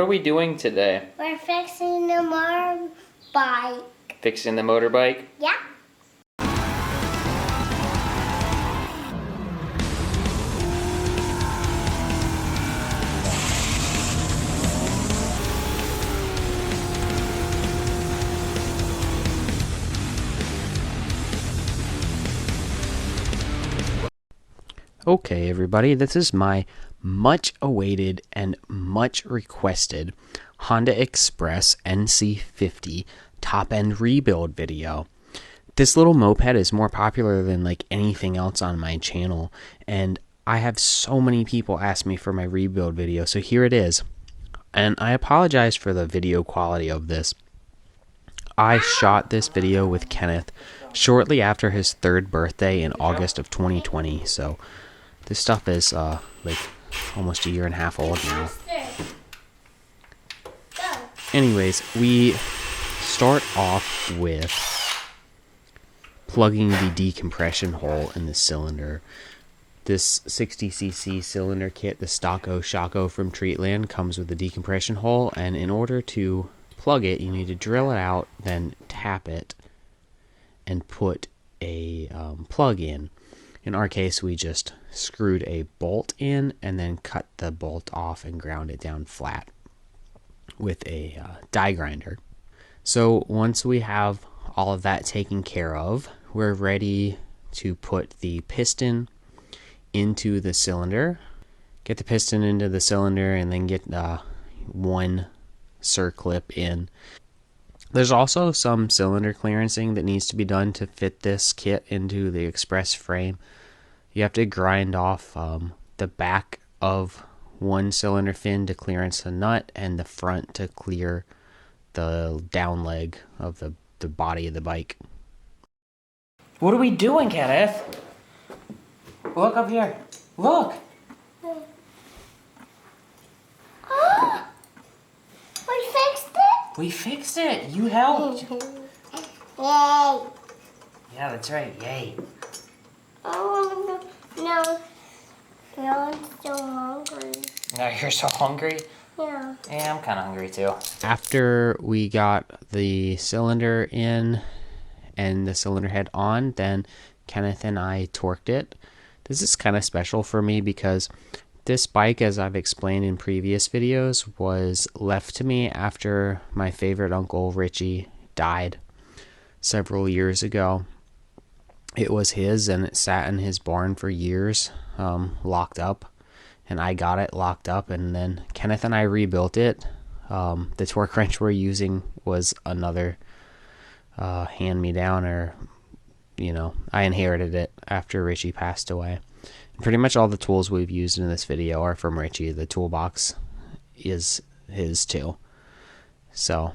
What are we doing today? We're fixing the motorbike. Fixing the motorbike? Yeah. Okay, everybody, this is my much awaited and much requested Honda Express NC50 top end rebuild video. This little moped is more popular than like anything else on my channel, and I have so many people ask me for my rebuild video, so here it is. And I apologize for the video quality of this. I shot this video with Kenneth shortly after his 3rd birthday in August of 2020, so this stuff is like almost a year and a half old now. Anyways, we start off with plugging the decompression hole in the cylinder. This 60cc cylinder kit, the Stocko Shocko from Treatland, comes with a decompression hole, and in order to plug it, you need to drill it out, then tap it, and put a plug in. In our case, we just screwed a bolt in and then cut the bolt off and ground it down flat with a die grinder. So once we have all of that taken care of, we're ready to put the piston into the cylinder. Get the piston into the cylinder and then get one circlip in. There's also some cylinder clearancing that needs to be done to fit this kit into the Express frame. You have to grind off the back of one cylinder fin to clearance the nut, and the front to clear the down leg of the body of the bike. What are we doing, Kenneth? Look up here. Look! We fixed it? We fixed it! You helped! Yay! Yeah, that's right. Yay! Oh, no. No, I'm still hungry. Now you're so hungry? Yeah. Yeah, I'm kind of hungry too. After we got the cylinder in and the cylinder head on, then Kenneth and I torqued it. This is kind of special for me because this bike, as I've explained in previous videos, was left to me after my favorite uncle Richie died several years ago. It was his, and it sat in his barn for years, locked up, and I got it locked up, and then Kenneth and I rebuilt it. The torque wrench we're using was another hand-me-down, or, you know, I inherited it after Richie passed away. And pretty much all the tools we've used in this video are from Richie. The toolbox is his too. So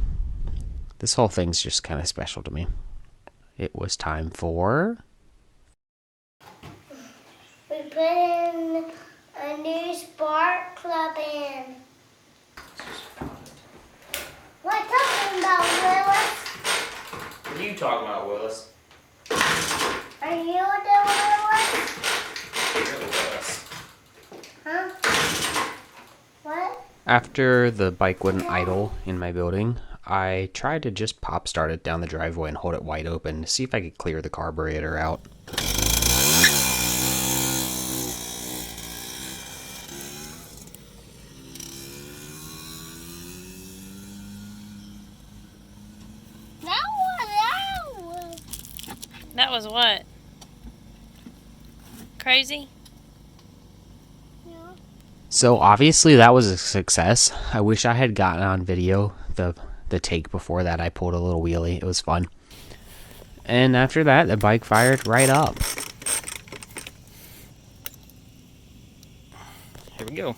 this whole thing's just kind of special to me. It was time for... We put in a new spark plug in. What talking about, Willis? What are you talking about, Willis? Are you the Willis? You're the Willis. Huh? What? After the bike wouldn't idle in my building, I tried to just pop start it down the driveway and hold it wide open to see if I could clear the carburetor out. That was what? Crazy? Yeah. So obviously that was a success. I wish I had gotten on video the take before that. I pulled a little wheelie. It was fun. And after that, the bike fired right up. Here we go.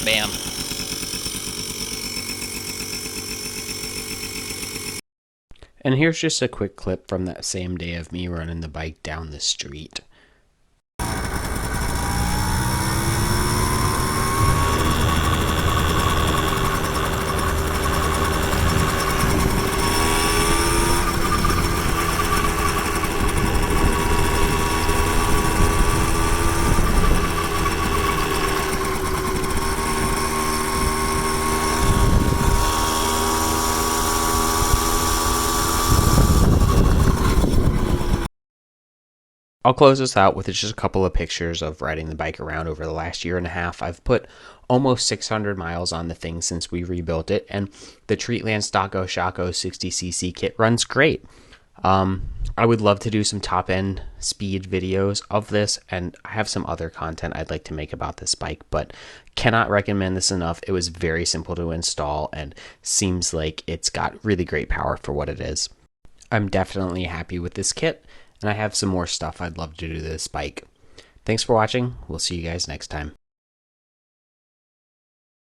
Bam. And here's just a quick clip from that same day of me running the bike down the street. I'll close this out with just a couple of pictures of riding the bike around over the last year and a half. I've put almost 600 miles on the thing since we rebuilt it, and the Treatland Stocko Shocko 60cc kit runs great. I would love to do some top end speed videos of this, and I have some other content I'd like to make about this bike, but cannot recommend this enough. It was very simple to install and seems like it's got really great power for what it is. I'm definitely happy with this kit, and I have some more stuff I'd love to do to this bike. Thanks for watching. We'll see you guys next time.